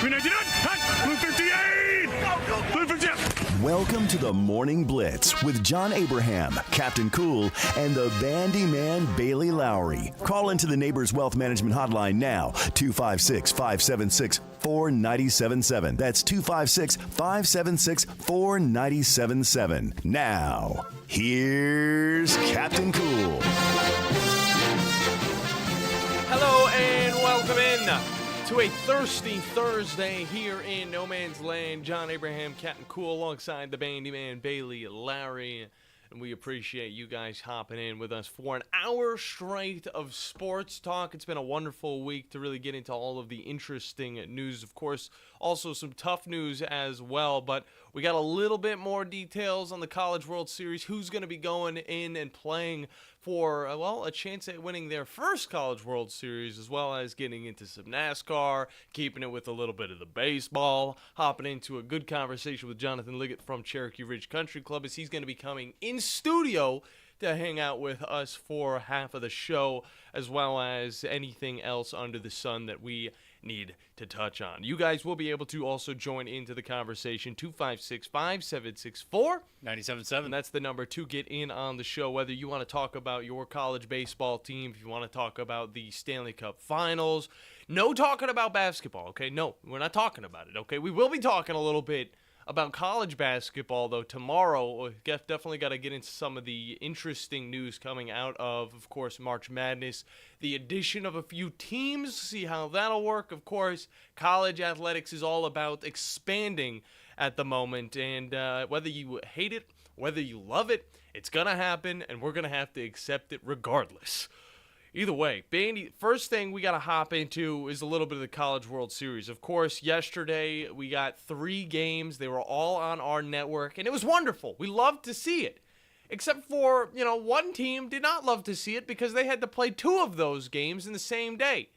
399, hot, blue 58, blue 58. Welcome to the Morning Blitz with John Abraham, Captain Cool, and the Bandiman Bailey Lowery. Call into the Neighbors Wealth Management Hotline now, 256-576-4977. That's 256-576-4977. Now, here's Captain Cool. Hello and welcome in to a thirsty Thursday here in No Man's Land. John Abraham, Captain Cool, alongside the Bandiman Bailey Lowery. And we appreciate you guys hopping in with us for an hour straight of sports talk. It's been a wonderful week to really get into all of the interesting news. Of course, also some tough news as well, but we got a little bit more details on the College World Series. Who's going to be going in and playing for, a chance at winning their first College World Series, as well as getting into some NASCAR, keeping it with a little bit of the baseball, hopping into a good conversation with Jonathan Liggett from Cherokee Ridge Country Club, as he's going to be coming in studio to hang out with us for half of the show, as well as anything else under the sun that we need to touch on. You guys will be able to also join into the conversation, 256-5764-97.7. That's the number to get in on the show, whether you want to talk about your college baseball team, if you want to talk about the Stanley Cup Finals. No talking about basketball, okay? No, we're not talking about it, okay? We will be talking a little bit about college basketball, though, tomorrow. We definitely got to get into some of the interesting news coming out of course, March Madness. The addition of a few teams, see how that'll work. Of course, college athletics is all about expanding at the moment, and whether you hate it, whether you love it, it's going to happen, and we're going to have to accept it regardless. Either way, Bandy, first thing we got to hop into is a little bit of the College World Series. Of course, yesterday we got 3 games. They were all on our network, and it was wonderful. We loved to see it. Except for, one team did not love to see it because they had to play 2 of those games in the same day.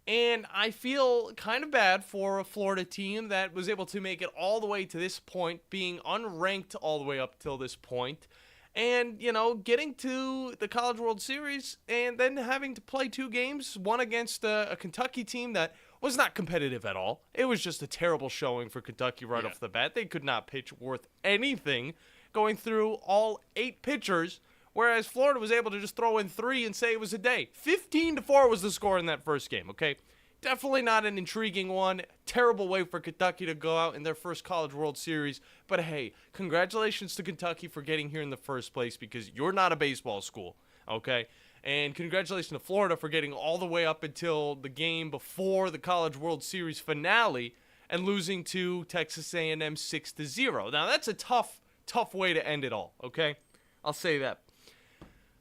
And I feel kind of bad for a Florida team that was able to make it all the way to this point, being unranked all the way up till this point. And, getting to the College World Series and then having to play 2 games, one against a Kentucky team that was not competitive at all. It was just a terrible showing for Kentucky right off the bat. They could not pitch worth anything going through all 8 pitchers, whereas Florida was able to just throw in 3 and say it was a day. 15-4 was the score in that first game, okay? Definitely not an intriguing one. Terrible way for Kentucky to go out in their first College World Series. But hey, congratulations to Kentucky for getting here in the first place, because you're not a baseball school, okay? And congratulations to Florida for getting all the way up until the game before the College World Series finale and losing to Texas A&M 6-0. Now, that's a tough way to end it all, okay? I'll say that.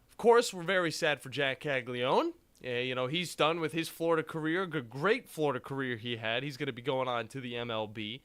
Of course, we're very sad for Jack Caglione. Yeah, he's done with his Florida career, a great Florida career he had. He's going to be going on to the MLB.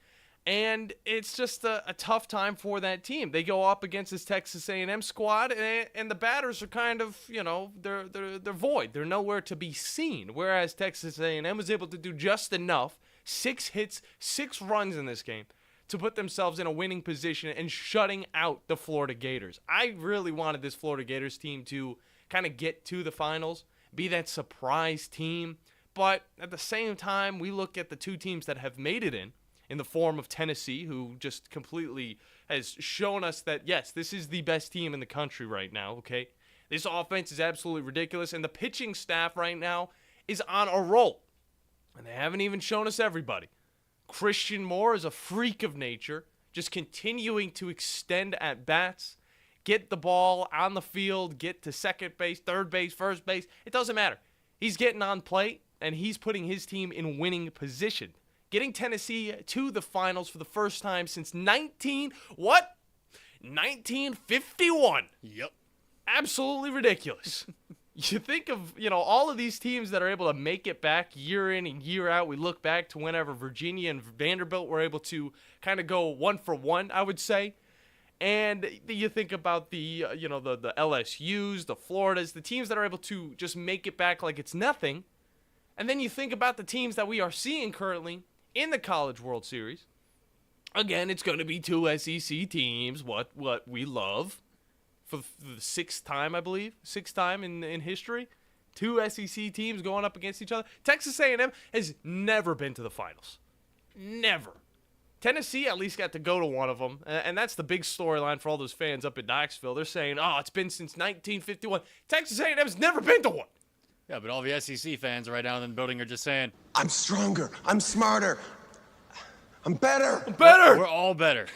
And it's just a tough time for that team. They go up against this Texas A&M squad, and the batters are kind of, they're void. They're nowhere to be seen. Whereas Texas A&M was able to do just enough, 6 hits, 6 runs in this game, to put themselves in a winning position and shutting out the Florida Gators. I really wanted this Florida Gators team to kind of get to the finals, be that surprise team. But at the same time, we look at the 2 teams that have made it in the form of Tennessee, who just completely has shown us that, yes, this is the best team in the country right now, okay? This offense is absolutely ridiculous, and the pitching staff right now is on a roll. And they haven't even shown us everybody. Christian Moore is a freak of nature, just continuing to extend at bats, get the ball on the field, get to second base, third base, first base. It doesn't matter. He's getting on plate, and he's putting his team in winning position. Getting Tennessee to the finals for the first time since 1951. Yep. Absolutely ridiculous. You think of, all of these teams that are able to make it back year in and year out. We look back to whenever Virginia and Vanderbilt were able to kind of go 1 for 1, I would say. And you think about the LSUs, the Floridas, the teams that are able to just make it back like it's nothing. And then you think about the teams that we are seeing currently in the College World Series. Again, it's going to be 2 SEC teams, what we love. For the 6th time, I believe. 6th time in history. 2 SEC teams going up against each other. Texas A&M has never been to the finals. Never. Tennessee at least got to go to one of them, and that's the big storyline for all those fans up in Knoxville. They're saying, oh, it's been since 1951. Texas A&M's never been to one. Yeah, but all the SEC fans right now in the building are just saying, I'm stronger. I'm smarter. I'm better. Better. we're all better.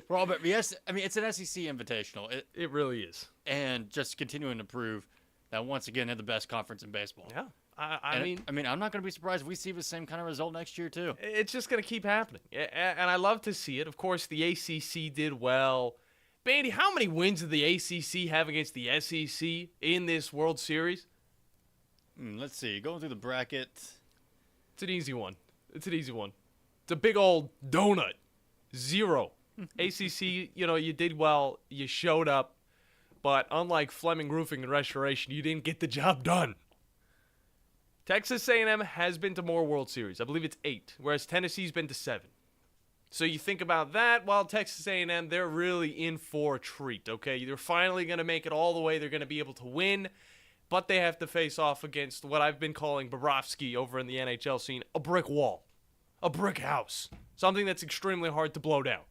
We're all better. Yes, I mean, it's an SEC invitational. It really is. And just continuing to prove that, once again, they're the best conference in baseball. Yeah. I mean, I'm not going to be surprised if we see the same kind of result next year, too. it's just going to keep happening. And I love to see it. Of course, the ACC did well. Bandy, how many wins did the ACC have against the SEC in this World Series? Let's see. Going through the bracket. It's an easy one. It's a big old donut. 0. ACC, you did well. You showed up. But unlike Fleming Roofing and Restoration, you didn't get the job done. Texas A&M has been to more World Series. I believe it's 8, whereas Tennessee's been to 7. So you think about that, well, Texas A&M, they're really in for a treat, okay? They're finally going to make it all the way. They're going to be able to win, but they have to face off against what I've been calling Bobrovsky over in the NHL scene, a brick wall, a brick house, something that's extremely hard to blow down.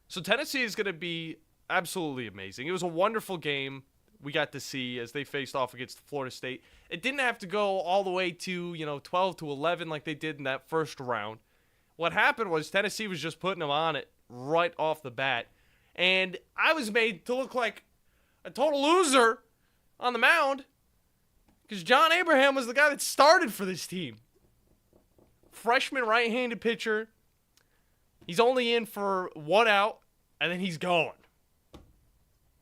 So Tennessee is going to be absolutely amazing. It was a wonderful game we got to see as they faced off against Florida State. It didn't have to go all the way to, 12 to 11 like they did in that first round. What happened was Tennessee was just putting them on it right off the bat. And I was made to look like a total loser on the mound because John Abraham was the guy that started for this team. Freshman right-handed pitcher. He's only in for 1 out, and then he's gone.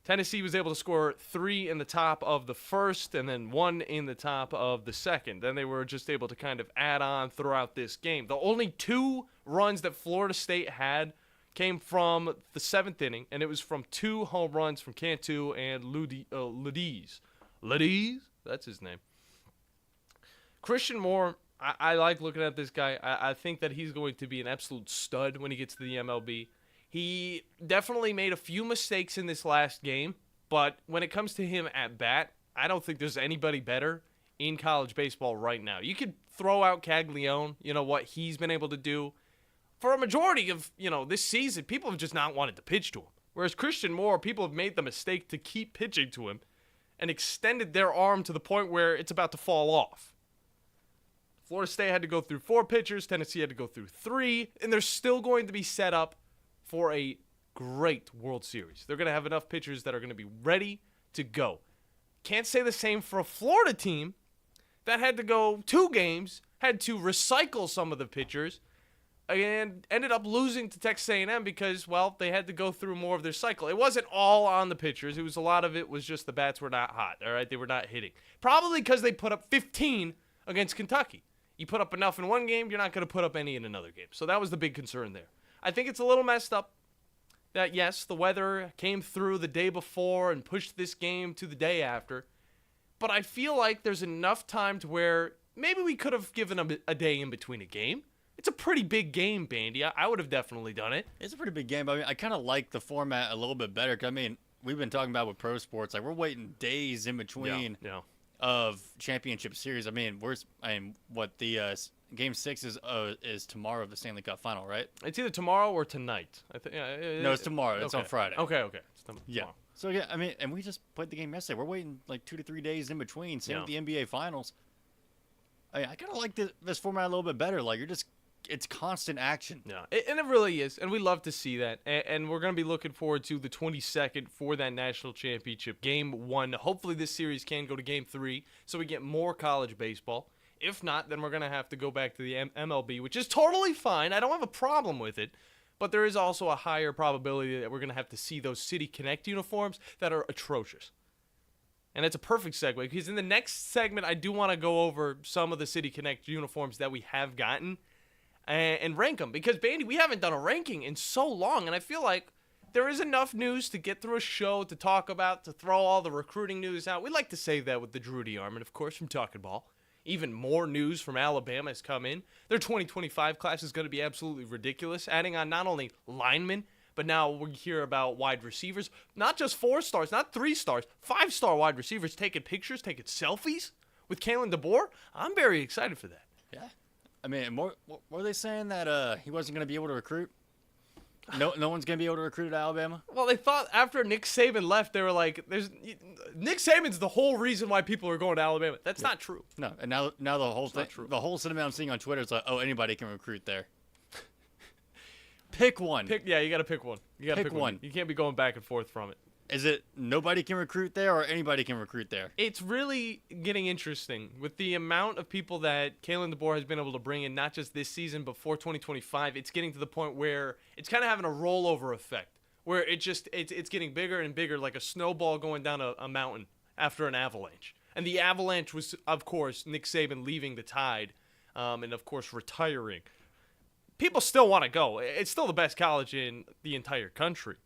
Tennessee was able to score 3 in the top of the first and then 1 in the top of the second. Then they were just able to kind of add on throughout this game. The only 2 runs that Florida State had came from the 7th inning, and it was from 2 home runs from Cantu and Ladiz. Ladiz? That's his name. Christian Moore, I like looking at this guy. I think that he's going to be an absolute stud when he gets to the MLB. He definitely made a few mistakes in this last game, but when it comes to him at bat, I don't think there's anybody better in college baseball right now. You could throw out Caglione, what he's been able to do. For a majority of, this season, people have just not wanted to pitch to him. Whereas Christian Moore, people have made the mistake to keep pitching to him and extended their arm to the point where it's about to fall off. Florida State had to go through 4 pitchers, Tennessee had to go through 3, and they're still going to be set up for a great World Series. They're going to have enough pitchers that are going to be ready to go. Can't say the same for a Florida team that had to go 2 games, had to recycle some of the pitchers, and ended up losing to Texas A&M because, well, they had to go through more of their cycle. It wasn't all on the pitchers. A lot of it was just the bats were not hot, all right? They were not hitting. Probably because they put up 15 against Kentucky. You put up enough in one game, you're not going to put up any in another game. So that was the big concern there. I think it's a little messed up that, yes, the weather came through the day before and pushed this game to the day after. But I feel like there's enough time to where maybe we could have given them a day in between a game. It's a pretty big game, Bandy. I would have definitely done it. It's a pretty big game. But I kind of like the format a little bit better. 'Cause, we've been talking about with pro sports. Like, we're waiting days in between of championship series. Game 6 is tomorrow of the Stanley Cup final, right? It's either tomorrow or tonight. No, it's tomorrow. It's on Friday. Okay. It's yeah. tomorrow. So, yeah, and we just played the game yesterday. We're waiting like 2 to 3 days in between. Same with the NBA Finals. I kind of like this format a little bit better. Like, it's constant action. Yeah, and it really is. And we love to see that. And we're going to be looking forward to the 22nd for that national championship. Game 1. Hopefully this series can go to Game 3 so we get more college baseball. If not, then we're going to have to go back to the MLB, which is totally fine. I don't have a problem with it. But there is also a higher probability that we're going to have to see those City Connect uniforms that are atrocious. And it's a perfect segue because in the next segment, I do want to go over some of the City Connect uniforms that we have gotten and rank them. Because, Bandy, we haven't done a ranking in so long, and I feel like there is enough news to get through a show to talk about, to throw all the recruiting news out. We like to save that with the Drudy Armand, of course, from Talking Ball. Even more news from Alabama has come in. Their 2025 class is going to be absolutely ridiculous, adding on not only linemen, but now we hear about wide receivers. Not just 4 stars, not 3 stars, 5-star wide receivers taking pictures, taking selfies with Kalen DeBoer. I'm very excited for that. Yeah. I mean, were they saying that he wasn't going to be able to recruit? No one's going to be able to recruit at Alabama? Well, they thought after Nick Saban left, they were like, Nick Saban's the whole reason why people are going to Alabama. That's not true. No, and now the whole thing, the whole sentiment I'm seeing on Twitter is like, oh, anybody can recruit there. Pick one. Yeah, you got to pick one. You got to pick one. You can't be going back and forth from it. Is it nobody can recruit there or anybody can recruit there? It's really getting interesting with the amount of people that Kalen DeBoer has been able to bring in, not just this season, but for 2025. It's getting to the point where it's kind of having a rollover effect, where it's getting bigger and bigger, like a snowball going down a mountain after an avalanche. And the avalanche was, of course, Nick Saban leaving the Tide, and of course retiring. People still want to go. It's still the best college in the entire country.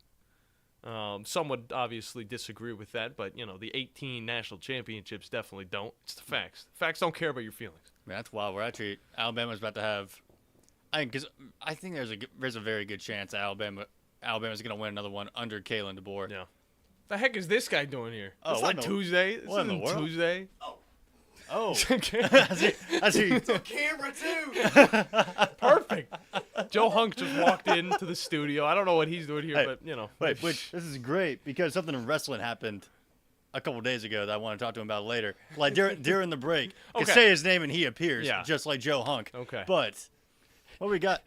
Some would obviously disagree with that, but, the 18 national championships definitely don't. It's the facts. Facts don't care about your feelings. Man, that's wild. Alabama's about to have, I think there's a very good chance Alabama's going to win another one under Kalen DeBoer. Yeah. The heck is this guy doing here? Oh, it's not Tuesday. This isn't Tuesday. Oh. I see. It's on camera, too. Perfect. Joe Hunk just walked into the studio. I don't know what he's doing here, but, Wait, this is great because something in wrestling happened a couple days ago that I want to talk to him about later. Like during the break. You can say his name and he appears, just like Joe Hunk. Okay. But what we got...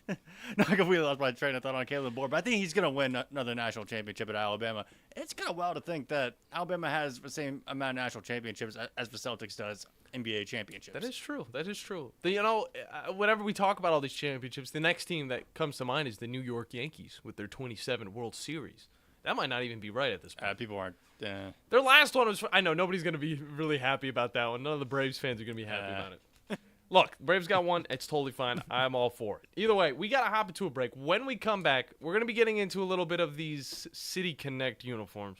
No, I completely lost my train of thought on Caleb DeBoer, but I think he's going to win another national championship at Alabama. It's kind of wild to think that Alabama has the same amount of national championships as the Celtics does NBA championships. That is true. Whenever we talk about all these championships, the next team that comes to mind is the New York Yankees with their 27 World Series. That might not even be right at this point. People aren't. Their last one was. I know nobody's going to be really happy about that one. None of the Braves fans are going to be happy about it. Look, Braves got one. It's totally fine. I'm all for it. Either way, we got to hop into a break. When we come back, we're going to be getting into a little bit of these City Connect uniforms.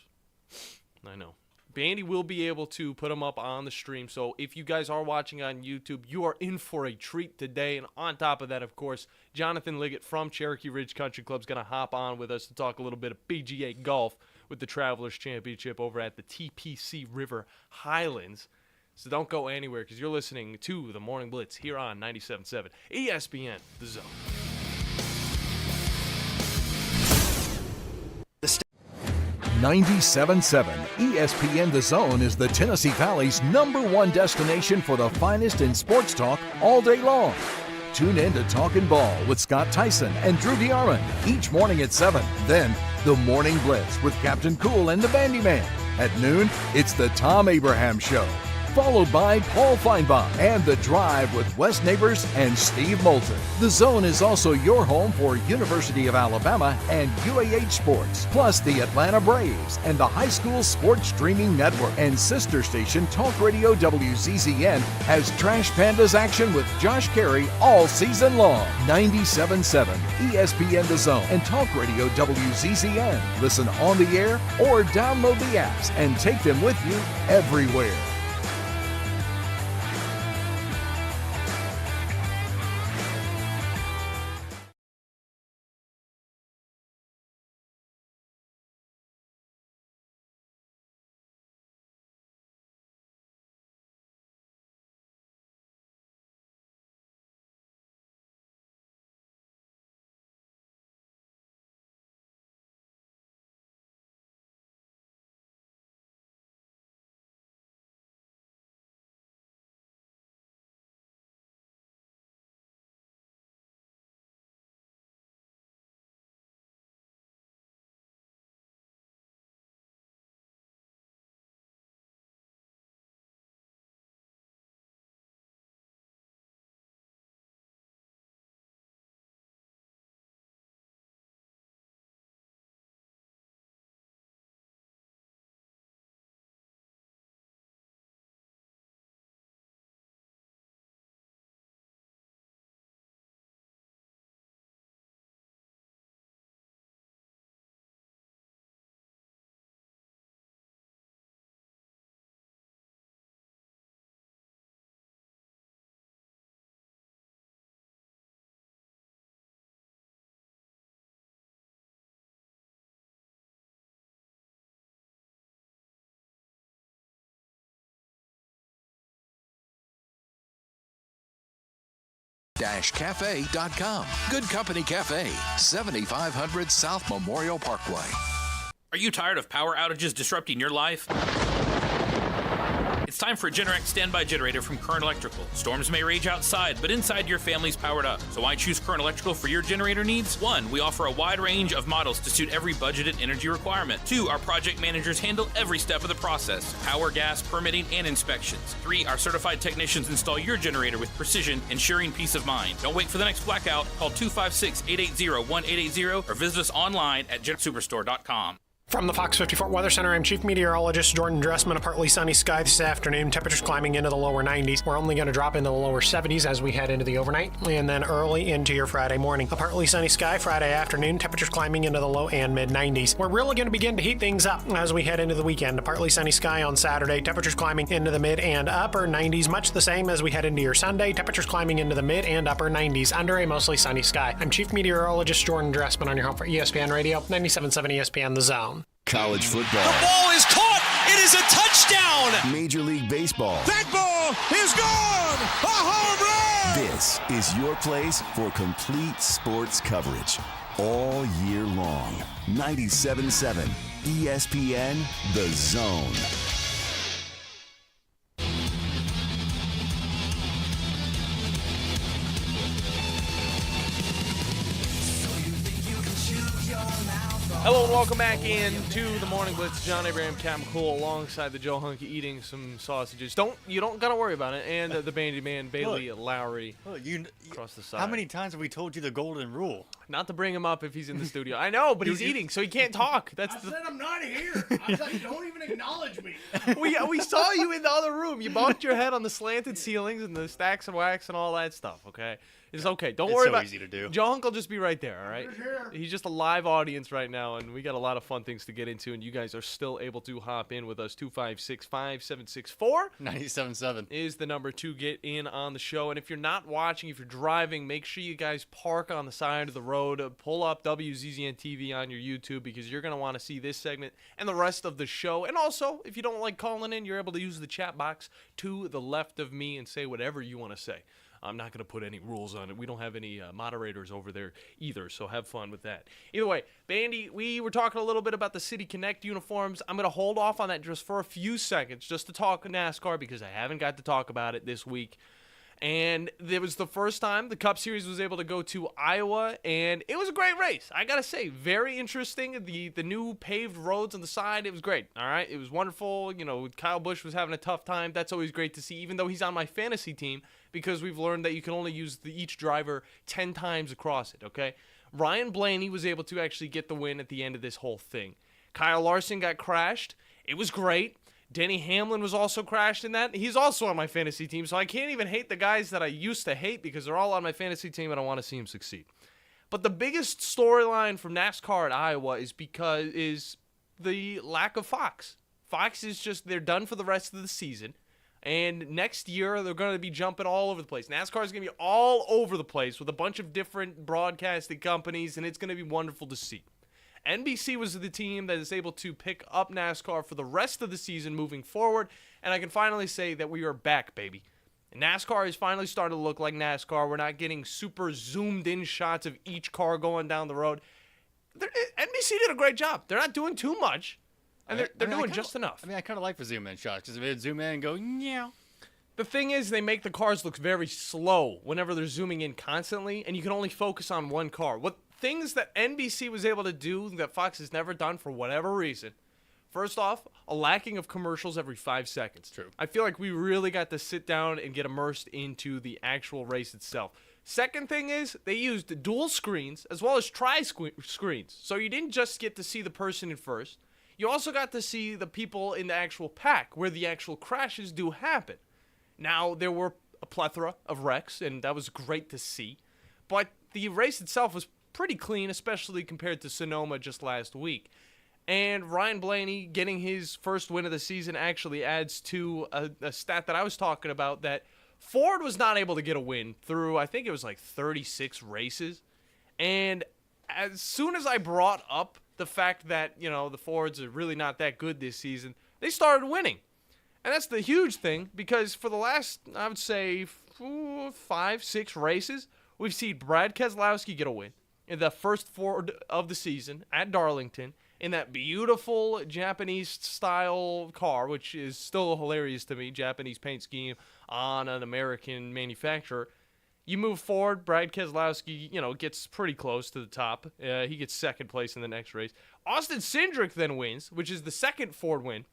I know. Bandy will be able to put them up on the stream. So if you guys are watching on YouTube, you are in for a treat today. And on top of that, of course, Jonathan Liggett from Cherokee Ridge Country Club is going to hop on with us to talk a little bit of PGA golf with the Travelers Championship over at the TPC River Highlands. So don't go anywhere because you're listening to the Morning Blitz here on 97.7 ESPN, The Zone. .97.7 ESPN The Zone is the Tennessee Valley's #1 destination for the finest in sports talk all day long. Tune in to Talkin' Ball with Scott Tyson and Drew DeArmond each morning at 7. Then, the Morning Blitz with Captain Cool and the Bandiman. At noon, it's the Tom Abraham Show, followed by Paul Feinbaum and The Drive with Wes Neighbors and Steve Moulton. The Zone is also your home for University of Alabama and UAH sports, plus the Atlanta Braves and the High School Sports Streaming Network. And sister station Talk Radio WZZN has Trash Pandas action with Josh Carey all season long. 97.7 ESPN The Zone and Talk Radio WZZN. Listen on the air or download the apps and take them with you everywhere. Cafe.com. Good Company Cafe, 7500 South Memorial Parkway. Are you tired of power outages disrupting your life? It's time for a Generac standby generator from Current Electrical. Storms may rage outside, but inside your family's powered up. So why choose Current Electrical for your generator needs? 1, we offer a wide range of models to suit every budgeted energy requirement. 2, our project managers handle every step of the process: power, gas, permitting, and inspections. 3, our certified technicians install your generator with precision, ensuring peace of mind. Don't wait for the next blackout. Call 256-880-1880 or visit us online at GenSuperstore.com. From the Fox 54 Weather Center, I'm Chief Meteorologist Jordan Dressman. A partly sunny sky this afternoon. Temperatures climbing into the lower 90s. We're only going to drop into the lower 70s as we head into the overnight and then early into your Friday morning. A partly sunny sky Friday afternoon. Temperatures climbing into the low and mid 90s. We're really going to begin to heat things up as we head into the weekend. A partly sunny sky on Saturday. Temperatures climbing into the mid and upper 90s. Much the same as we head into your Sunday. Temperatures climbing into the mid and upper 90s under a mostly sunny sky. I'm Chief Meteorologist Jordan Dressman on your home for ESPN Radio, 97.7 ESPN The Zone. College football. The ball is caught. It is a touchdown. Major League Baseball. That ball is gone. A home run. This is your place for complete sports coverage all year long. 97.7 ESPN The Zone. Hello and welcome back into the Morning Blitz. John Abraham, Captain Cool, alongside the Joe Hunky eating some sausages. You don't gotta worry about it. And the Bandiman, Bailey Lowery, across the side. How many times have we told you the golden rule? Not to bring him up if he's in the studio. I know, but he's eating, so he can't talk. I said I'm not here. I said don't even acknowledge me. We saw you in the other room. You bumped your head on the slanted ceilings and the stacks of wax and all that stuff. Okay. It's okay. Don't worry about it. It's so easy to do. Joe Hunk will just be right there, all right? He's just a live audience right now, and we got a lot of fun things to get into, and you guys are still able to hop in with us. 256-5764 97.7 is the number to get in on the show. And if you're not watching, if you're driving, make sure you guys park on the side of the road. Pull up WZZN TV on your YouTube because you're going to want to see this segment and the rest of the show. And also, if you don't like calling in, you're able to use the chat box to the left of me and say whatever you want to say. I'm not going to put any rules on it. We don't have any moderators over there either, so have fun with that. Either way, Bandy, we were talking a little bit about the City Connect uniforms. I'm going to hold off on that just for a few seconds just to talk NASCAR because I haven't got to talk about it this week. And it was the first time the Cup Series was able to go to Iowa, and it was a great race. I got to say, very interesting. The new paved roads on the side, it was great, all right? It was wonderful. You know, Kyle Busch was having a tough time. That's always great to see, even though he's on my fantasy team, because we've learned that you can only use each driver 10 times across it, okay? Ryan Blaney was able to actually get the win at the end of this whole thing. Kyle Larson got crashed. It was great. Denny Hamlin was also crashed in that. He's also on my fantasy team, so I can't even hate the guys that I used to hate because they're all on my fantasy team and I want to see them succeed. But the biggest storyline from NASCAR at Iowa is the lack of Fox. Fox is just, they're done for the rest of the season. And next year, they're going to be jumping all over the place. NASCAR is going to be all over the place with a bunch of different broadcasting companies, and it's going to be wonderful to see. NBC was the team that is able to pick up NASCAR for the rest of the season moving forward, and I can finally say that we are back, baby. And NASCAR is finally starting to look like NASCAR. We're not getting super zoomed-in shots of each car going down the road. NBC did a great job. They're not doing too much, and they're doing just enough. I mean, I kind of like the zoom-in shots, because if they zoom in and go, yeah. The thing is, they make the cars look very slow whenever they're zooming in constantly, and you can only focus on one car. Things that NBC was able to do that Fox has never done for whatever reason. First off, a lacking of commercials every 5 seconds. True. I feel like we really got to sit down and get immersed into the actual race itself. Second thing is, they used dual screens as well as screens. So you didn't just get to see the person in first. You also got to see the people in the actual pack where the actual crashes do happen. Now, there were a plethora of wrecks, and that was great to see. But the race itself was pretty clean, especially compared to Sonoma just last week. And Ryan Blaney getting his first win of the season actually adds to a stat that I was talking about, that Ford was not able to get a win through, I think it was like 36 races. And as soon as I brought up the fact that, you know, the Fords are really not that good this season, they started winning. And that's the huge thing, because for the last, I would say, 5, 6 races, we've seen Brad Keselowski get a win in the first Ford of the season at Darlington in that beautiful Japanese-style car, which is still hilarious to me, Japanese paint scheme on an American manufacturer. You move forward, Brad Keselowski, gets pretty close to the top. He gets second place in the next race. Austin Cindric then wins, which is the second Ford win.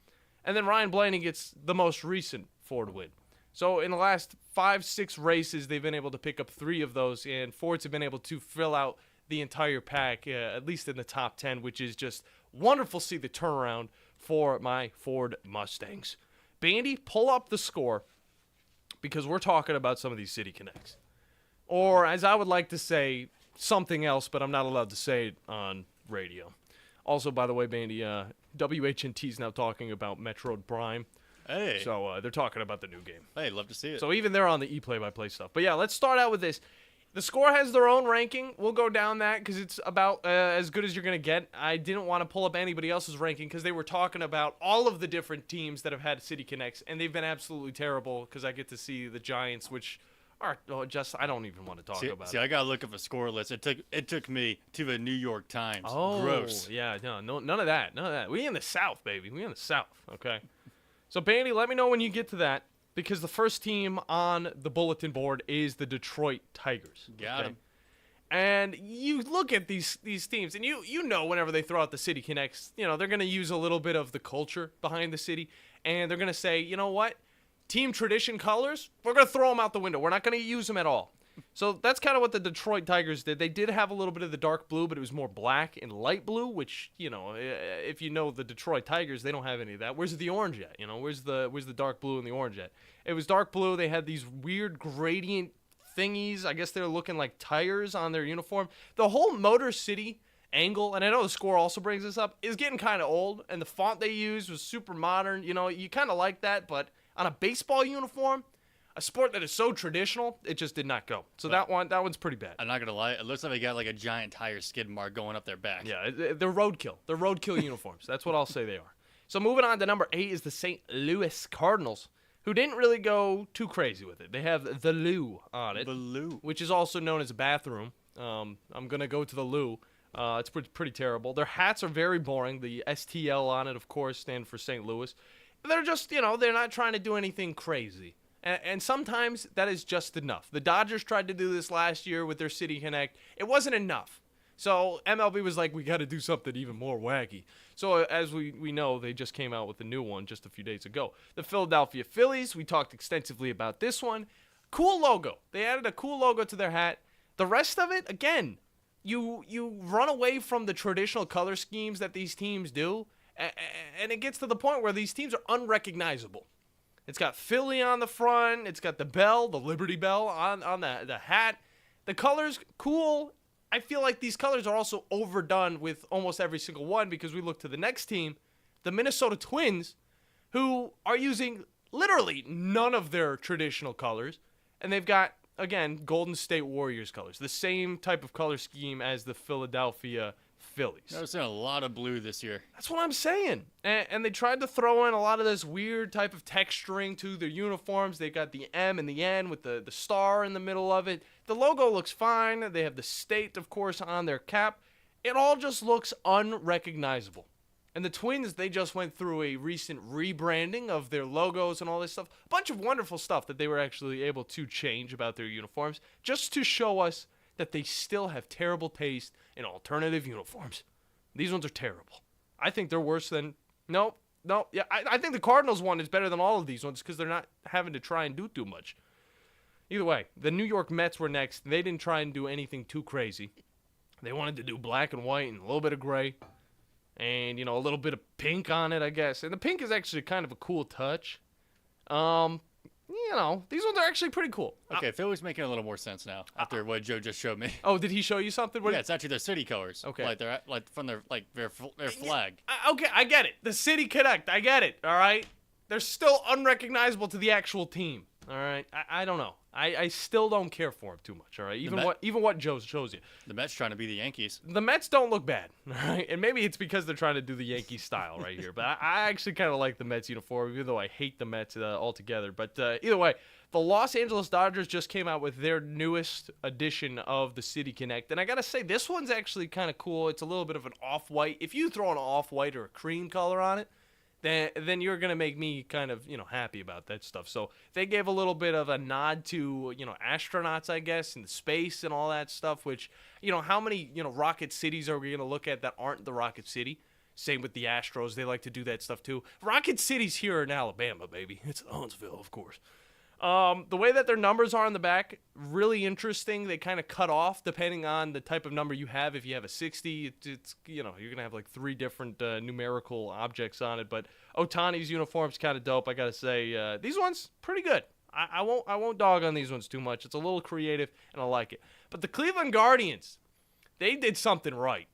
And then Ryan Blaney gets the most recent Ford win. So in the last 5, 6 races, they've been able to pick up 3 of those, and Fords have been able to fill out the entire pack, at least in the top 10, which is just wonderful to see the turnaround for my Ford Mustangs. Bandy, pull up the score, because we're talking about some of these City Connects. Or, as I would like to say, something else, but I'm not allowed to say it on radio. Also, by the way, Bandy, WHNT is now talking about Metroid Prime. Hey. So they're talking about the new game. Hey, love to see it. So even they're on the e-play-by-play stuff. But yeah, let's start out with this. The score has their own ranking. We'll go down that because it's about as good as you're going to get. I didn't want to pull up anybody else's ranking because they were talking about all of the different teams that have had City Connects, and they've been absolutely terrible because I get to see the Giants, which are just I don't even want to talk about. See, I got to look up a score list. It took me to the New York Times. Oh, gross. Yeah, no, none of that. None of that. We in the South, baby. We in the South, okay? So, Bandy, let me know when you get to that. Because the first team on the bulletin board is the Detroit Tigers. Got them. And you look at these teams, and you know whenever they throw out the City Connects, they're going to use a little bit of the culture behind the city, and they're going to say, you know what? Team tradition colors, we're going to throw them out the window. We're not going to use them at all. So that's kind of what the Detroit Tigers did. They did have a little bit of the dark blue, but it was more black and light blue, which, if you know the Detroit Tigers, they don't have any of that. Where's the orange at? Where's the dark blue and the orange at? It was dark blue. They had these weird gradient thingies. I guess they're looking like tires on their uniform. The whole Motor City angle, and I know the score also brings this up, is getting kind of old, and the font they used was super modern. You kind of like that, but on a baseball uniform, a sport that is so traditional, it just did not go. So that one's pretty bad. I'm not going to lie. It looks like they got like a giant tire skid mark going up their back. Yeah, they're roadkill. They're roadkill uniforms. That's what I'll say they are. So moving on to number 8 is the St. Louis Cardinals, who didn't really go too crazy with it. They have the loo on it. The loo. Which is also known as a bathroom. I'm going to go to the loo. It's pretty terrible. Their hats are very boring. The STL on it, of course, stand for St. Louis. They're just, they're not trying to do anything crazy. And sometimes that is just enough. The Dodgers tried to do this last year with their City Connect. It wasn't enough. So MLB was like, we got to do something even more wacky. So as we know, they just came out with a new one just a few days ago. The Philadelphia Phillies, we talked extensively about this one. Cool logo. They added a cool logo to their hat. The rest of it, again, you run away from the traditional color schemes that these teams do, and it gets to the point where these teams are unrecognizable. It's got Philly on the front. It's got the bell, the Liberty Bell on the hat. The colors, cool. I feel like these colors are also overdone with almost every single one because we look to the next team, the Minnesota Twins, who are using literally none of their traditional colors. And they've got, again, Golden State Warriors colors, the same type of color scheme as the Philadelphia Phillies. Noticing a lot of blue this year. That's what I'm saying. And they tried to throw in a lot of this weird type of texturing to their uniforms. They got the M and the N with the star in the middle of it. The logo looks fine. They have the state, of course, on their cap. It all just looks unrecognizable. And the Twins, they just went through a recent rebranding of their logos and all this stuff. A bunch of wonderful stuff that they were actually able to change about their uniforms just to show us that they still have terrible taste in alternative uniforms. These ones are terrible. I think they're worse than... No. Yeah, I think the Cardinals one is better than all of these ones because they're not having to try and do too much. Either way, the New York Mets were next. They didn't try and do anything too crazy. They wanted to do black and white and a little bit of gray. And, a little bit of pink on it, I guess. And the pink is actually kind of a cool touch. These ones are actually pretty cool. Okay, Philly's making a little more sense now after what Joe just showed me. Oh, did he show you something? Yeah, it's actually their city colors. Okay. Like they're from their flag. Okay, I get it. The City Connect, I get it. All right, they're still unrecognizable to the actual team. All right, I don't know. I still don't care for them too much. All right, even what Joe shows you. The Mets trying to be the Yankees. The Mets don't look bad. All right, and maybe it's because they're trying to do the Yankee style right here. But I actually kind of like the Mets uniform, even though I hate the Mets altogether. But either way, The Los Angeles Dodgers just came out with their newest edition of the City Connect, and I gotta say, this one's actually kind of cool. It's a little bit of an off-white. If you throw an off-white or a cream color on it, then you're gonna make me kind of, happy about that stuff. So they gave a little bit of a nod to, astronauts, I guess, and space and all that stuff, which, how many, Rocket Cities are we gonna look at that aren't the Rocket City? Same with the Astros. They like to do that stuff too. Rocket City's here in Alabama, baby. It's Huntsville, of course. The way that their numbers are on the back, really interesting. They kind of cut off depending on the type of number you have. If you have a 60, it's you're going to have like 3 different numerical objects on it. But Ohtani's uniform's kind of dope, I got to say. These ones, pretty good. I won't dog on these ones too much. It's a little creative, and I like it. But the Cleveland Guardians, they did something right.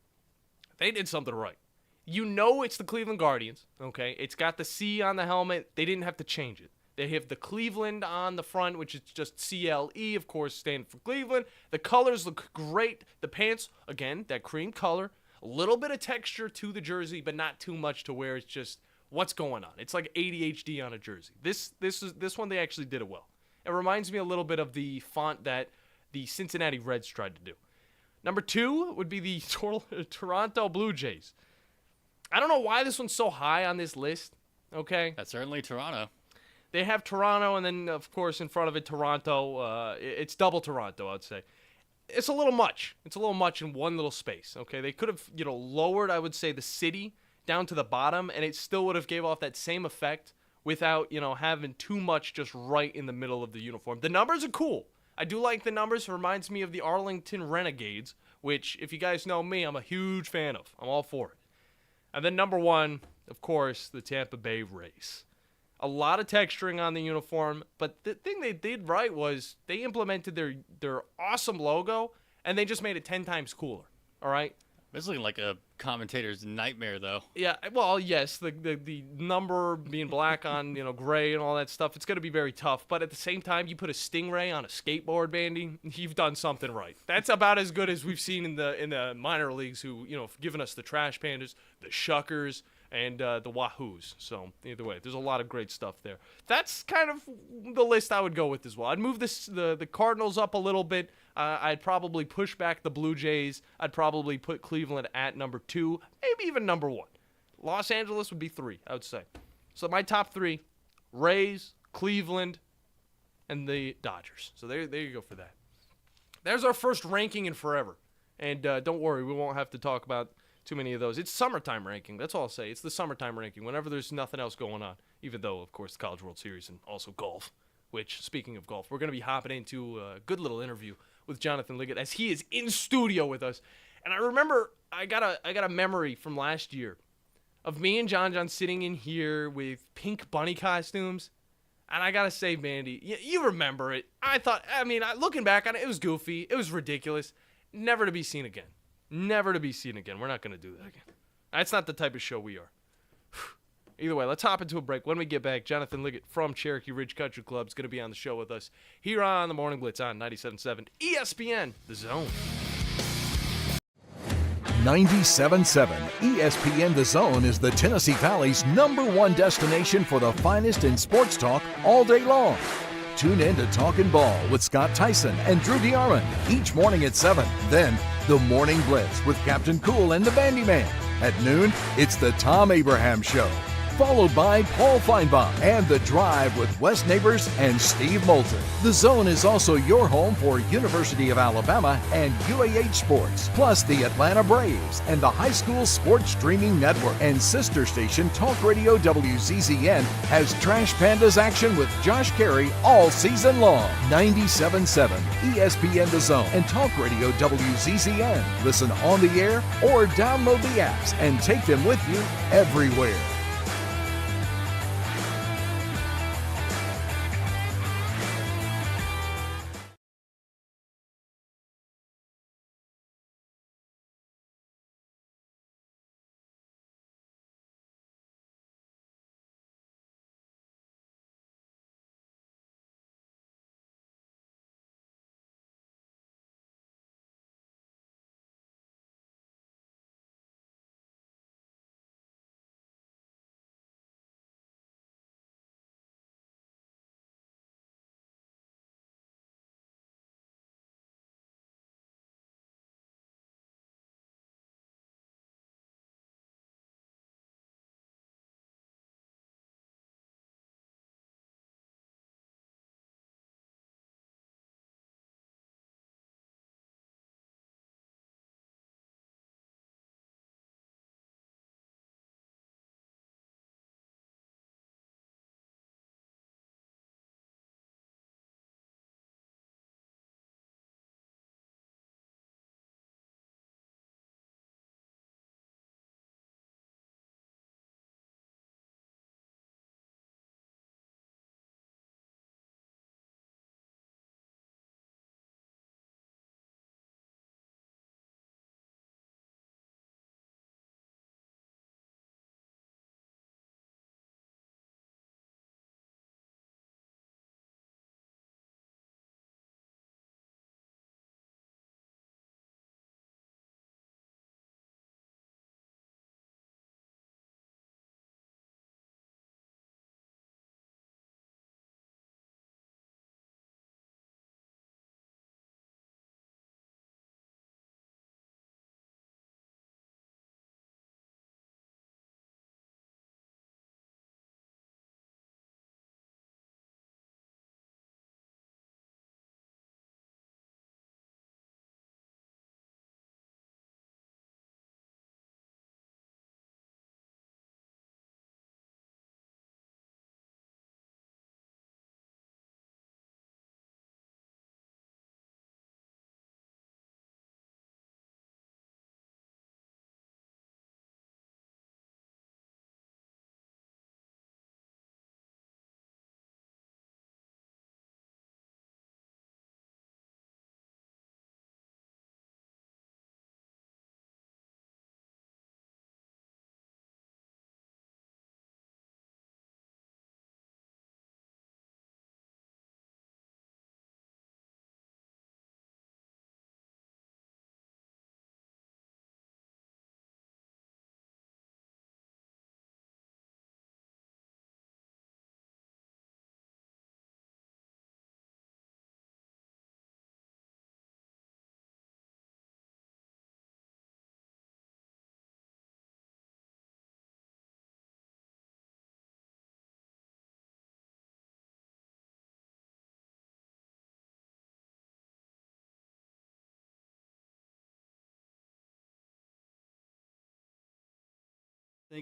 It's the Cleveland Guardians, okay? It's got the C on the helmet. They didn't have to change it. They have the Cleveland on the front, which is just CLE, of course, standing for Cleveland. The colors look great. The pants, again, that cream color. A little bit of texture to the jersey, but not too much to where it's just what's going on. It's like ADHD on a jersey. This one, they actually did it well. It reminds me a little bit of the font that the Cincinnati Reds tried to do. Number 2 would be the Toronto Blue Jays. I don't know why this one's so high on this list, okay? That's certainly Toronto. They have Toronto, and then, of course, in front of it, Toronto. It's double Toronto, I'd say. It's a little much. It's a little much in one little space, okay? They could have, lowered, I would say, the city down to the bottom, and it still would have gave off that same effect without, having too much just right in the middle of the uniform. The numbers are cool. I do like the numbers. It reminds me of the Arlington Renegades, which, if you guys know me, I'm a huge fan of. I'm all for it. And then number 1, of course, the Tampa Bay Rays. A lot of texturing on the uniform, but the thing they did right was they implemented their awesome logo, and they just made it 10 times cooler, all right? It's looking like a commentator's nightmare, though. Yeah, well, yes, the number being black on, gray and all that stuff, it's going to be very tough. But at the same time, you put a stingray on a skateboard, Bandy, you've done something right. That's about as good as we've seen in the minor leagues who, given us the Trash Pandas, the Shuckers, and the Wahoos. So either way, there's a lot of great stuff there. That's kind of the list I would go with as well. I'd move the Cardinals up a little bit. I'd probably push back the Blue Jays. I'd probably put Cleveland at number 2, maybe even number 1. Los Angeles would be 3, I would say. So my top 3, Rays, Cleveland, and the Dodgers. So there you go for that. There's our first ranking in forever. And don't worry, we won't have to talk about too many of those. It's summertime ranking. That's all I'll say. It's the summertime ranking whenever there's nothing else going on, even though, of course, the College World Series and also golf, which, speaking of golf, we're going to be hopping into a good little interview with Jonathan Liggett as he is in studio with us. And I remember I got a memory from last year of me and John sitting in here with pink bunny costumes. And I got to say, Mandy, you remember it. Looking back on it, it was goofy. It was ridiculous. Never to be seen again. Never to be seen again. We're not going to do that again. That's not the type of show we are. Either way, let's hop into a break. When we get back, Jonathan Liggett from Cherokee Ridge Country Club is going to be on the show with us here on the Morning Blitz on 97.7 ESPN, The Zone. 97.7 ESPN The Zone is the Tennessee Valley's #1 destination for the finest in sports talk all day long. Tune in to Talkin' Ball with Scott Tyson and Drew DeArmond each morning at 7. Then, the Morning Blitz with Captain Cool and the Bandiman. At noon, it's the Tom Abraham Show, followed by Paul Feinbaum and The Drive with Wes Neighbors and Steve Moulton. The Zone is also your home for University of Alabama and UAH sports, plus the Atlanta Braves and the High School Sports Streaming Network. And sister station Talk Radio WZZN has Trash Pandas action with Josh Carey all season long. 97.7 ESPN The Zone and Talk Radio WZZN. Listen on the air or download the apps and take them with you everywhere.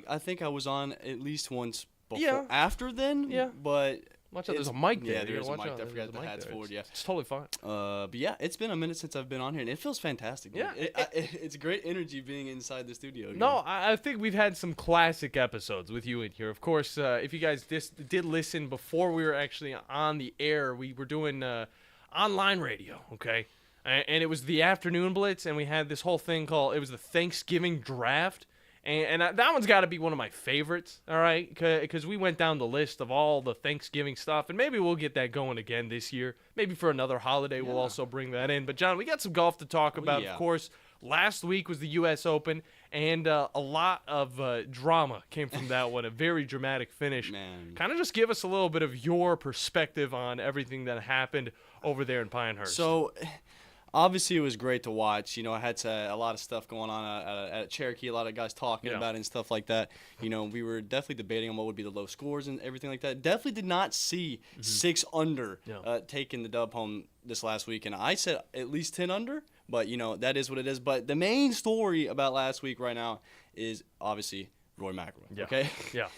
I think I was on at least once before. Yeah. After then. Yeah. But Watch out, there's a mic there. Yeah, there's a Watch mic. out, I forgot the mic hat's there. forward. Yeah. It's totally fine. But yeah, it's been a minute since I've been on here, and it feels fantastic. Yeah. It's great energy being inside the studio again. No, I think we've had some classic episodes with you in here. Of course, if you guys did listen before we were actually on the air, we were doing online radio, okay? And it was the afternoon blitz, and we had this whole thing called, it was the Thanksgiving draft. And that one's got to be one of my favorites, all right? Because we went down the list of all the Thanksgiving stuff, and maybe we'll get that going again this year. Maybe for another holiday, we'll also bring that in. But, John, we got some golf to talk about, of course. Last week was the U.S. Open, and a lot of drama came from that one, a very dramatic finish. Kind of just give us a little bit of your perspective on everything that happened over there in Pinehurst. So, obviously, it was great to watch. I had a lot of stuff going on at Cherokee, a lot of guys talking about it and stuff like that. We were definitely debating on what would be the low scores and everything like that. Definitely did not see 6 under taking the dub home this last week. And I said at least 10 under, but, that is what it is. But the main story about last week right now is obviously Rory McIlroy, okay? Yeah.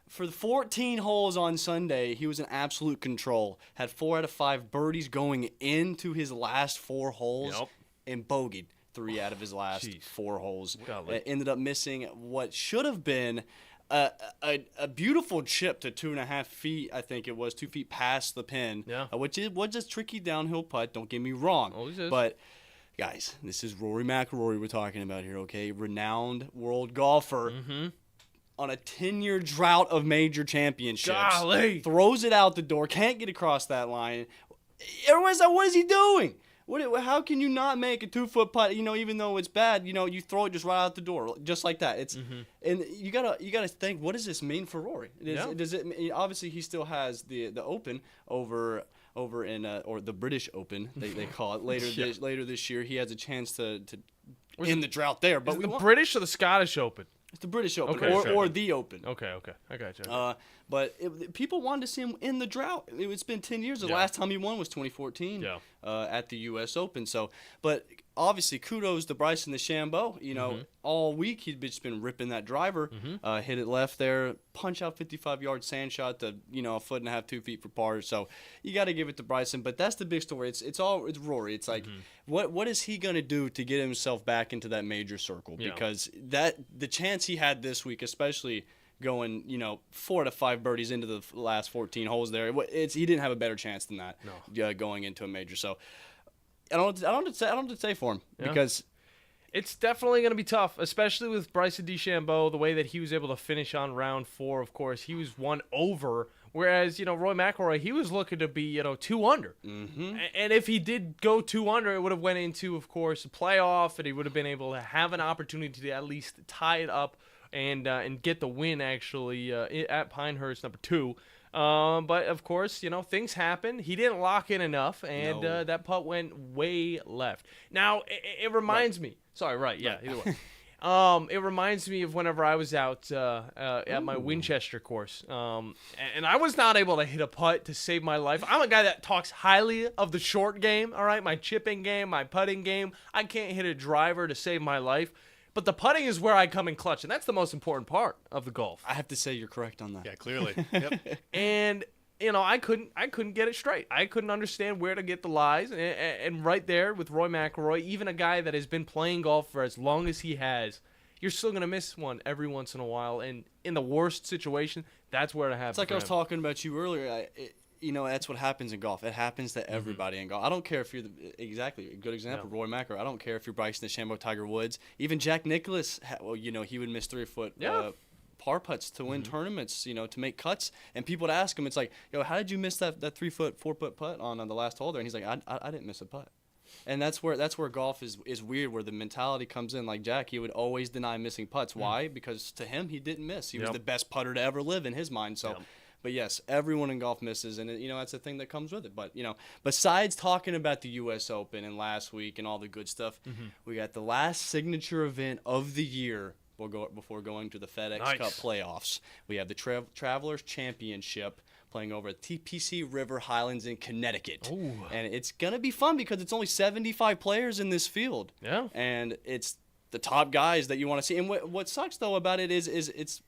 For the 14 holes on Sunday, he was in absolute control. Had 4 out of 5 birdies going into his last 4 holes and bogeyed 3 out of his last 4 holes. Ended up missing what should have been a beautiful chip to 2.5 feet. I think it was 2 feet past the pin, which was a tricky downhill putt. Don't get me wrong, but guys, this is Rory McIlroy we're talking about here, okay? Renowned world golfer. On a 10-year drought of major championships. Golly. Throws it out the door, can't get across that line. Everyone's like, what is he doing? How can you not make a 2-foot putt, even though it's bad, you throw it just right out the door, just like that. It's and you gotta think, what does this mean for Rory? Does it obviously he still has the Open over in or the British Open, they call it later this year. He has a chance to end the drought there. But the British or the Scottish Open? It's the British Open or the Open. Okay, I got you. But people wanted to see him in the drought. It's been 10 years. The last time he won was 2014 at the U.S. Open. So, but obviously, kudos to Bryson DeChambeau. All week he'd just been ripping that driver. Hit it left there, punch out 55-yard sand shot to 1.5 foot, 2 feet for par. So you got to give it to Bryson. But that's the big story. It's Rory. It's like what is he gonna do to get himself back into that major circle? Because the chance he had this week, especially going 4 to 5 birdies into the last 14 holes there, he didn't have a better chance than that going into a major. So I don't know what to say for him because it's definitely going to be tough, especially with Bryson DeChambeau, the way that he was able to finish on round 4. Of course, he was 1 over, whereas Roy McIlroy, he was looking to be 2 under. And if he did go 2 under, it would have went into, of course, a playoff, and he would have been able to have an opportunity to at least tie it up and get the win actually at Pinehurst number 2. But of course, things happen. He didn't lock in enough, and that putt went way left. Now it reminds me. Sorry, right? Yeah, either way. It reminds me of whenever I was out at my Winchester course, and I was not able to hit a putt to save my life. I'm a guy that talks highly of the short game. All right, my chipping game, my putting game. I can't hit a driver to save my life. But the putting is where I come in clutch, and that's the most important part of the golf. I have to say you're correct on that. Yeah, clearly. Yep. And I couldn't get it straight. I couldn't understand where to get the lies. And right there with Roy McIlroy, even a guy that has been playing golf for as long as he has, you're still gonna miss one every once in a while. And in the worst situation, that's where it happens. It's like I was talking about you earlier. That's what happens in golf. It happens to everybody in golf. I don't care if you're a good example, Roy McIlroy. I don't care if you're Bryson DeChambeau, Tiger Woods, even Jack Nicklaus. He would miss 3-foot par putts to win tournaments, to make cuts. And people would ask him, it's like, how did you miss that 3-foot, 4-foot putt on the last hole there? And he's like, I didn't miss a putt. And that's where golf is weird, where the mentality comes in. Like Jack, he would always deny missing putts. Why? Because to him, he didn't miss. He was the best putter to ever live in his mind. So. But yes, everyone in golf misses, and that's the thing that comes with it. But besides talking about the U.S. Open and last week and all the good stuff, we got the last signature event of the year. Before going to the FedEx Cup playoffs, we have the Travelers Championship playing over at TPC River Highlands in Connecticut. Ooh. And it's gonna be fun because it's only 75 players in this field. Yeah, and it's the top guys that you want to see. And what sucks though about it is it's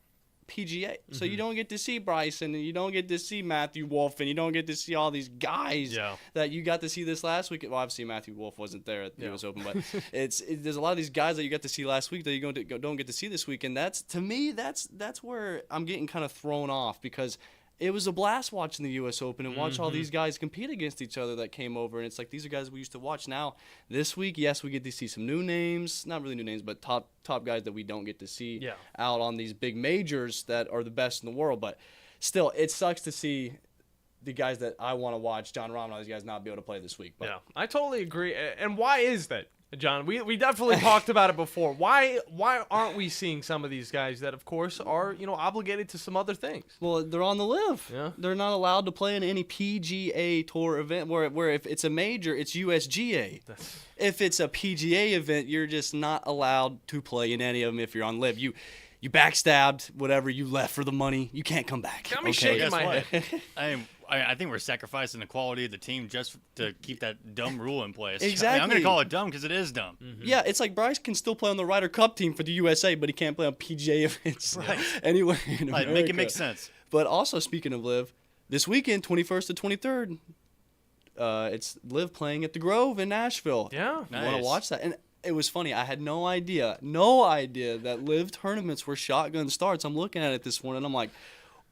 PGA. So you don't get to see Bryson, and you don't get to see Matthew Wolff, and you don't get to see all these guys that you got to see this last week. Well, obviously Matthew Wolff wasn't there at the U.S. Open, but there's a lot of these guys that you got to see last week that you don't get to see this week, and that's to me that's where I'm getting kind of thrown off, because it was a blast watching the U.S. Open and watch all these guys compete against each other that came over. And it's like, these are guys we used to watch. Now, this week, yes, we get to see some new names. Not really new names, but top guys that we don't get to see out on these big majors that are the best in the world. But still, it sucks to see the guys that I want to watch, John Rahm and all these guys, not be able to play this week. But. Yeah, I totally agree. And why is that? John, we definitely talked about it before. Why aren't we seeing some of these guys that, of course, are obligated to some other things? Well, they're on the live. Yeah. They're not allowed to play in any PGA Tour event where if it's a major, it's USGA. If it's a PGA event, you're just not allowed to play in any of them if you're on live. You backstabbed, whatever, you left for the money. You can't come back. Got me shaking my head. I think we're sacrificing the quality of the team just to keep that dumb rule in place. Exactly. I'm going to call it dumb because it is dumb. Yeah, it's like Bryce can still play on the Ryder Cup team for the USA, but he can't play on PGA events anywhere in America. Make it make sense. But also, speaking of live, this weekend, 21st to 23rd, it's live playing at the Grove in Nashville. Yeah. I want to watch that. And it was funny. I had no idea that live tournaments were shotgun starts. I'm looking at it this morning. I'm like,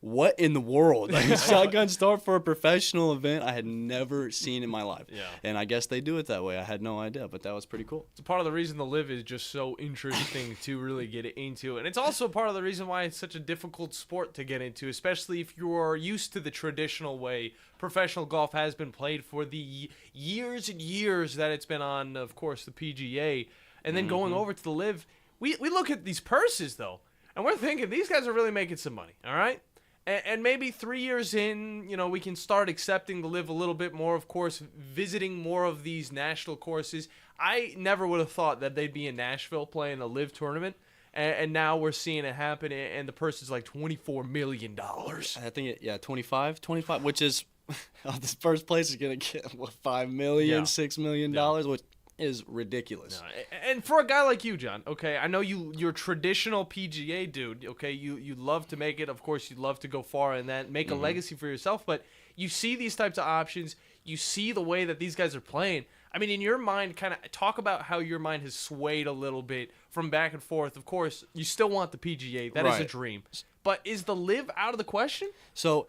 what in the world? Like a shotgun start for a professional event I had never seen in my life. Yeah. And I guess they do it that way. I had no idea, but that was pretty cool. It's part of the reason the live is just so interesting to really get into. And it's also part of the reason why it's such a difficult sport to get into, especially if you're used to the traditional way professional golf has been played for the years and years that it's been on, of course, the PGA. And then going over to the live, we look at these purses, though, and we're thinking these guys are really making some money, all right? And maybe 3 years in, we can start accepting the live a little bit more, of course, visiting more of these national courses. I never would have thought that they'd be in Nashville playing a live tournament. And now we're seeing it happen, and the purse is like $24 million. I think, 25, which is, this first place is going to get, $5 million, $6 million, which is ridiculous. No. And for a guy like you, John, okay, I know you're a traditional PGA dude, okay, you love to make it, of course, you love to go far and that make a legacy for yourself, but you see these types of options, you see the way that these guys are playing. I mean, in your mind, kind of talk about how your mind has swayed a little bit from back and forth. Of course, you still want the PGA. That is a dream. But is the live out of the question? So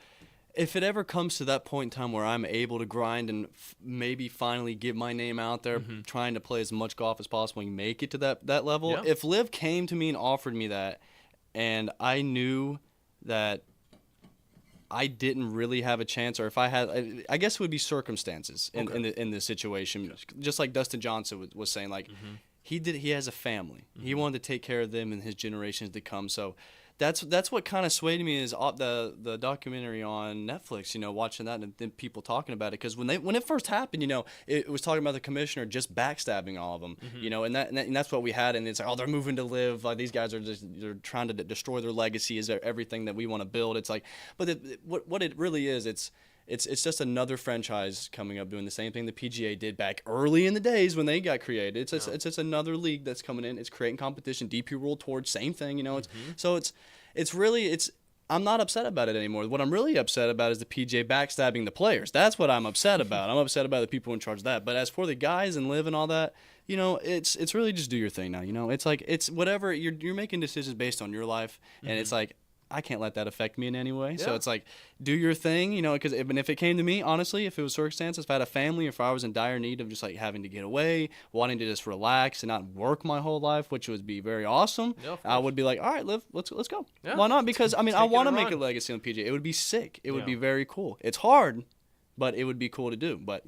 if it ever comes to that point in time where I'm able to grind and maybe finally get my name out there, trying to play as much golf as possible and make it to that level, if live came to me and offered me that, and I knew that I didn't really have a chance, or if I had, I guess it would be circumstances in this situation. Just like Dustin Johnson was saying, like he has a family. He wanted to take care of them and his generations to come. So that's what kind of swayed me is the documentary on Netflix. Watching that and then people talking about it, because when it first happened, it was talking about the commissioner just backstabbing all of them. And that's what we had. And it's like, they're moving to live. Like these guys they're trying to destroy their legacy. Is everything that we want to build? It's like, but what it really is, it's just another franchise coming up doing the same thing the PGA did back early in the days when they got created. It's just another league that's coming in. It's creating competition. DP World Tour, same thing. It's really I'm not upset about it anymore. What I'm really upset about is the PGA backstabbing the players. That's what I'm upset about. I'm upset about the people in charge of that. But as for the guys and live and all that, it's really just do your thing now. It's like it's whatever you're making decisions based on your life, and it's like, I can't let that affect me in any way. So it's like, do your thing, because if it came to me, honestly, if it was circumstances, if I had a family, if I was in dire need of just like having to get away, wanting to just relax and not work my whole life, which would be very awesome, I would be like, all right, live, let's go. Yeah. Why not? Because, I want to make a legacy on PGA. It would be sick. It would be very cool. It's hard, but it would be cool to do. But,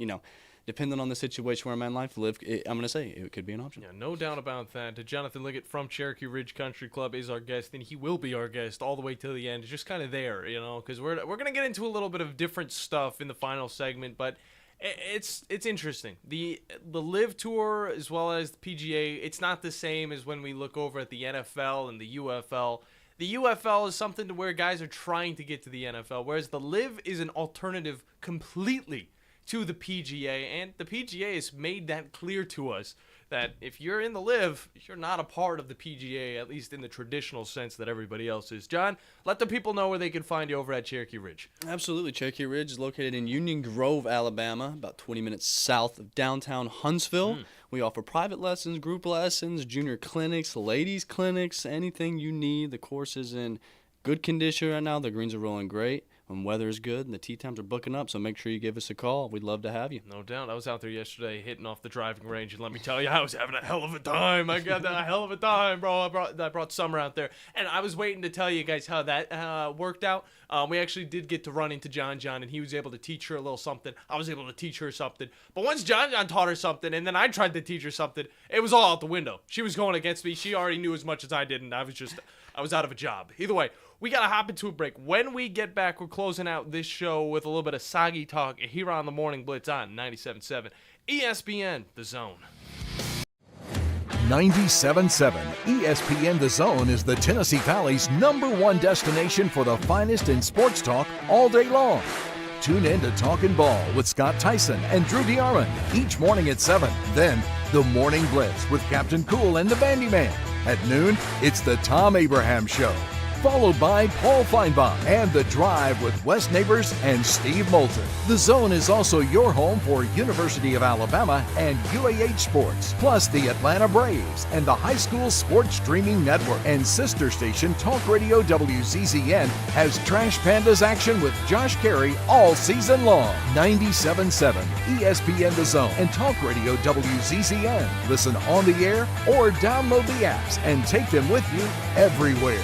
depending on the situation where I'm at in life, I'm going to say it could be an option. Yeah, no doubt about that. Jonathan Liggett from Cherokee Ridge Country Club is our guest, and he will be our guest all the way till the end. Just kind of there, because we're going to get into a little bit of different stuff in the final segment, but it's interesting. The LIV Tour as well as the PGA, it's not the same as when we look over at the NFL and the UFL. The UFL is something to where guys are trying to get to the NFL, whereas the LIV is an alternative completely to the PGA, and the PGA has made that clear to us that if you're in the live, you're not a part of the PGA, at least in the traditional sense that everybody else is. John, let the people know where they can find you over at Cherokee Ridge. Absolutely. Cherokee Ridge is located in Union Grove, Alabama, about 20 minutes south of downtown Huntsville. We offer private lessons, group lessons, junior clinics, ladies clinics, anything you need. The course is in good condition right now. The greens are rolling great. When weather is good and the tee times are booking up, so make sure you give us a call. We'd love to have you. No doubt. I was out there yesterday hitting off the driving range, and let me tell you, I was having a hell of a time. I got a hell of a time, bro. I brought Summer out there, and I was waiting to tell you guys how that worked out. We actually did get to run into John, and he was able to teach her a little something. I was able to teach her something. But once John taught her something, and then I tried to teach her something, it was all out the window. She was going against me. She already knew as much as I did, and I was out of a job. Either way, we got to hop into a break. When we get back, we're closing out this show with a little bit of soggy talk here on the Morning Blitz on 97.7 ESPN, The Zone. 97.7 ESPN The Zone is the Tennessee Valley's #1 destination for the finest in sports talk all day long. Tune in to Talkin' Ball with Scott Tyson and Drew DeArmond each morning at 7. Then, the Morning Blitz with Captain Cool and the Bandiman. At noon, it's the Tom Abraham Show, followed by Paul Feinbaum and The Drive with Wes Neighbors and Steve Moulton. The Zone is also your home for University of Alabama and UAH sports, plus the Atlanta Braves and the High School Sports Streaming Network. And sister station Talk Radio WZZN has Trash Pandas action with Josh Carey all season long. 97.7 ESPN The Zone and Talk Radio WZZN. Listen on the air or download the apps and take them with you everywhere.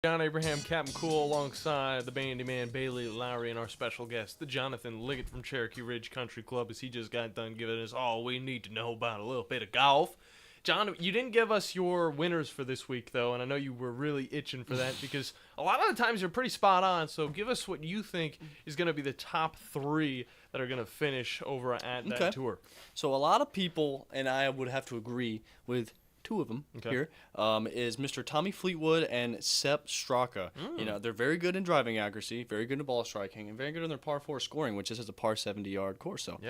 John Abraham, Captain Cool, alongside the Bandiman, Bailey, Lowery, and our special guest, the Jonathan Liggett from Cherokee Ridge Country Club, as he just got done giving us all we need to know about a little bit of golf. John, you didn't give us your winners for this week, though, and I know you were really itching for that because a lot of the times you're pretty spot on, so give us what you think is going to be the top 3 that are going to finish over at that tour. So a lot of people, and I would have to agree with 2 of them here, is Mr. Tommy Fleetwood and Sepp Straka. You know, they're very good in driving accuracy, very good in ball striking, and very good in their par 4 scoring, which is a par 70-yard course. So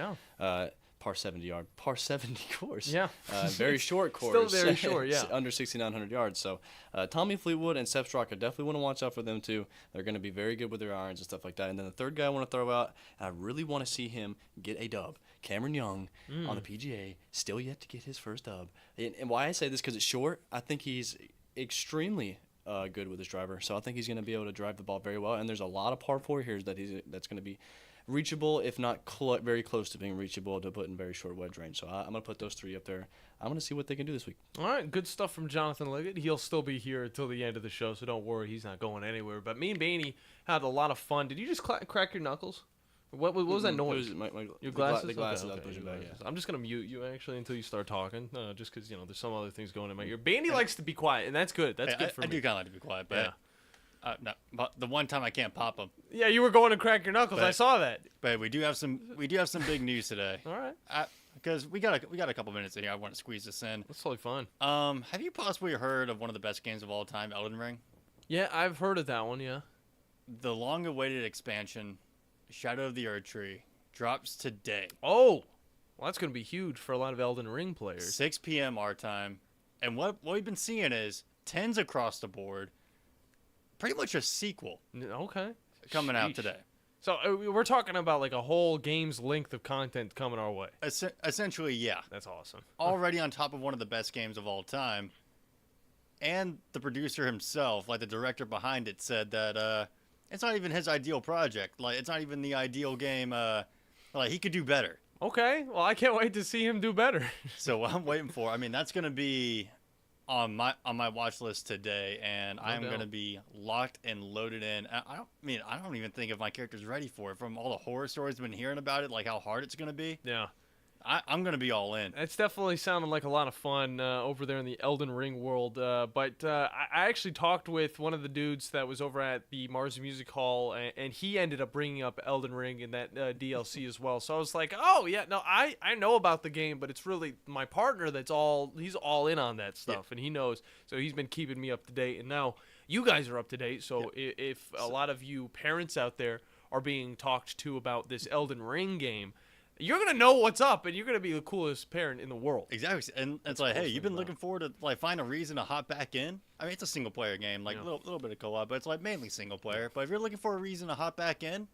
par 70 course. Yeah. Very short course. Still very short, yeah. Under 6,900 yards. So Tommy Fleetwood and Sepp Straka, definitely want to watch out for them too. They're going to be very good with their irons and stuff like that. And then the third guy I want to throw out, and I really want to see him get a dub. Cameron Young on the PGA, still yet to get his first dub. And why I say this, because it's short, I think he's extremely good with his driver. So I think he's going to be able to drive the ball very well. And there's a lot of par 4 here that's going to be reachable, if not very close to being reachable, to put in very short wedge range. So I'm going to put those 3 up there. I'm going to see what they can do this week. All right, good stuff from Jonathan Liggett. He'll still be here until the end of the show, so don't worry, he's not going anywhere. But me and Baney had a lot of fun. Did you just crack your knuckles? What was that noise? Your glasses? The glasses. Okay. I'm just going to mute you, actually, until you start talking, just because, there's some other things going in my ear. Baney likes to be quiet, and that's good. That's good for me. I do kind of like to be quiet, but no, but the one time I can't pop them. Yeah, you were going to crack your knuckles. I saw that. But we do have some big news today. All right. Because we got a couple minutes in here. I want to squeeze this in. That's totally fun. Have you possibly heard of one of the best games of all time, Elden Ring? Yeah, I've heard of that one. Yeah. The long-awaited expansion, Shadow of the Erdtree, drops today. Oh, well, that's going to be huge for a lot of Elden Ring players. 6 p.m. our time, and what we've been seeing is 10s across the board. Pretty much a sequel. Okay. Coming out today. So we're talking about like a whole game's length of content coming our way. Essentially, yeah. That's awesome. Already on top of one of the best games of all time. And the producer himself, like the director behind it, said that it's not even his ideal project. Like, it's not even the ideal game. Like, he could do better. Okay. Well, I can't wait to see him do better. So what I'm waiting for, that's going to be on my watch list today, and I'm going to be locked and loaded in. I don't even think if my character's ready for it from all the horror stories I've been hearing about it, like how hard it's going to be. Yeah. I'm going to be all in. It's definitely sounding like a lot of fun over there in the Elden Ring world. But I actually talked with one of the dudes that was over at the Mars Music Hall, and he ended up bringing up Elden Ring in that DLC as well. So I was like, oh, yeah, no, I know about the game, but it's really my partner he's all in on that stuff, and he knows. So he's been keeping me up to date, and now you guys are up to date. So if a lot of you parents out there are being talked to about this Elden Ring game, you're going to know what's up, and you're going to be the coolest parent in the world. Exactly. And it's like, hey, you've been looking forward to, like, find a reason to hop back in? It's a single-player game, like, a little bit of co-op, but it's, like, mainly single-player. But if you're looking for a reason to hop back in,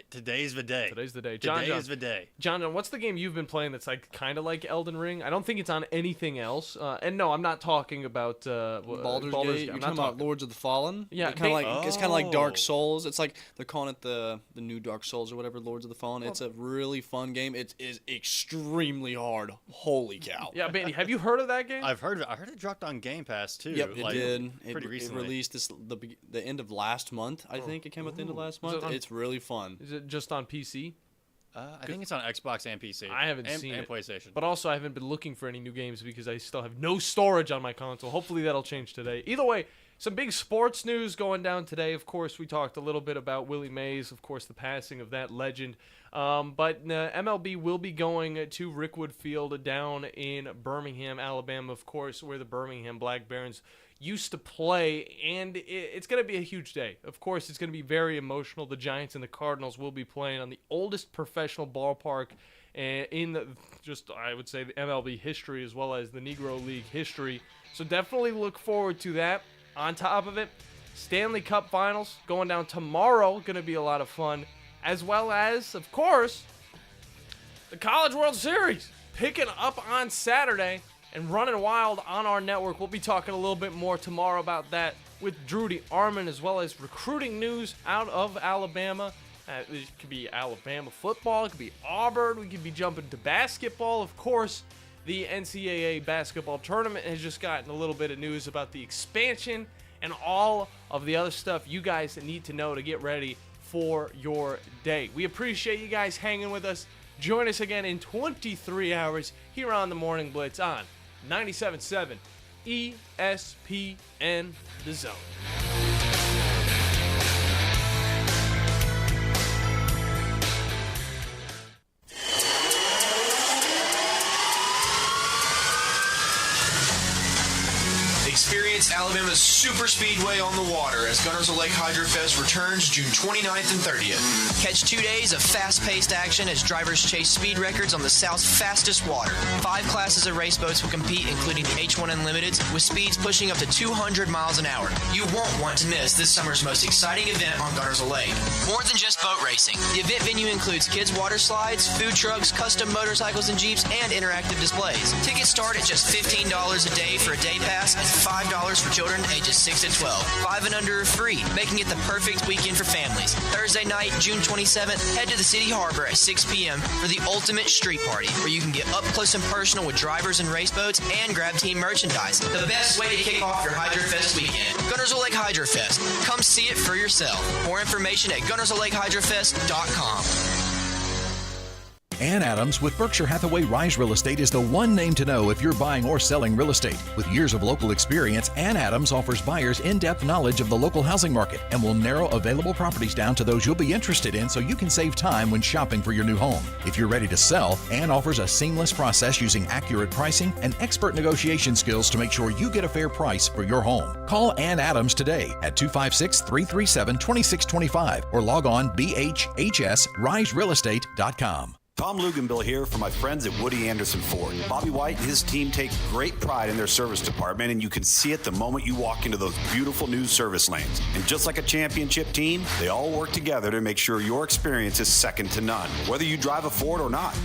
today's the day. Today's the day. Today is the day. John, what's the game you've been playing that's like kind of like Elden Ring? I don't think it's on anything else. And no, I'm not talking about Baldur's Gate. You're talking about Lords of the Fallen. Yeah, it's kind of like Dark Souls. It's like they're calling it the new Dark Souls or whatever. Lords of the Fallen. It's a really fun game. It is extremely hard. Holy cow! Yeah, Bandy, have you heard of that game? I've heard of it. I heard it dropped on Game Pass too. Yep, it did. Pretty recently. It released the end of last month. I think it came at the end of last month. It's really fun. Is it just on PC? I think it's on Xbox and PC. I haven't seen it. And PlayStation. But also, I haven't been looking for any new games because I still have no storage on my console. Hopefully, that'll change today. Either way, some big sports news going down today. Of course, we talked a little bit about Willie Mays, of course, the passing of that legend. But MLB will be going to Rickwood Field down in Birmingham, Alabama, of course, where the Birmingham Black Barons used to play, and it's going to be a huge day. Of course, it's going to be very emotional. The Giants and the Cardinals will be playing on the oldest professional ballpark in I would say, the MLB history as well as the Negro League history. So definitely look forward to that. On top of it, Stanley Cup Finals going down tomorrow, going to be a lot of fun, as well as, of course, the College World Series picking up on Saturday and running wild on our network. We'll be talking a little bit more tomorrow about that with Drew DeArmond, as well as recruiting news out of Alabama. It could be Alabama football. It could be Auburn. We could be jumping to basketball. Of course, the NCAA basketball tournament has just gotten a little bit of news about the expansion and all of the other stuff you guys need to know to get ready for your day. We appreciate you guys hanging with us. Join us again in 23 hours here on the Morning Blitz on 97.7 ESPN The Zone. Experience Alabama's Super Speedway on the water as Gunners of Lake Hydrofest returns June 29th and 30th. Catch 2 days of fast-paced action as drivers chase speed records on the South's fastest water. 5 classes of race boats will compete, including H1 Unlimiteds, with speeds pushing up to 200 miles an hour. You won't want to miss this summer's most exciting event on Gunners of Lake. More than just boat racing. The event venue includes kids' water slides, food trucks, custom motorcycles and Jeeps, and interactive displays. Tickets start at just $15 a day for a day pass and $5 for children ages 6 to 12. 5 and under are free, making it the perfect weekend for families. Thursday night, June 27th, head to the City Harbor at 6 p.m. for the ultimate street party, where you can get up close and personal with drivers and race boats and grab team merchandise. The best way to kick off your Hydrofest weekend. Gunners of Lake Hydrofest. Come see it for yourself. More information at gunnersoflakehydrofest.com. Ann Adams with Berkshire Hathaway Rise Real Estate is the one name to know if you're buying or selling real estate. With years of local experience, Ann Adams offers buyers in-depth knowledge of the local housing market and will narrow available properties down to those you'll be interested in so you can save time when shopping for your new home. If you're ready to sell, Ann offers a seamless process using accurate pricing and expert negotiation skills to make sure you get a fair price for your home. Call Ann Adams today at 256-337-2625 or log on bhhsriserealestate.com. Tom Luganbill here for my friends at Woody Anderson Ford. Bobby White and his team take great pride in their service department, and you can see it the moment you walk into those beautiful new service lanes. And just like a championship team, they all work together to make sure your experience is second to none, whether you drive a Ford or not.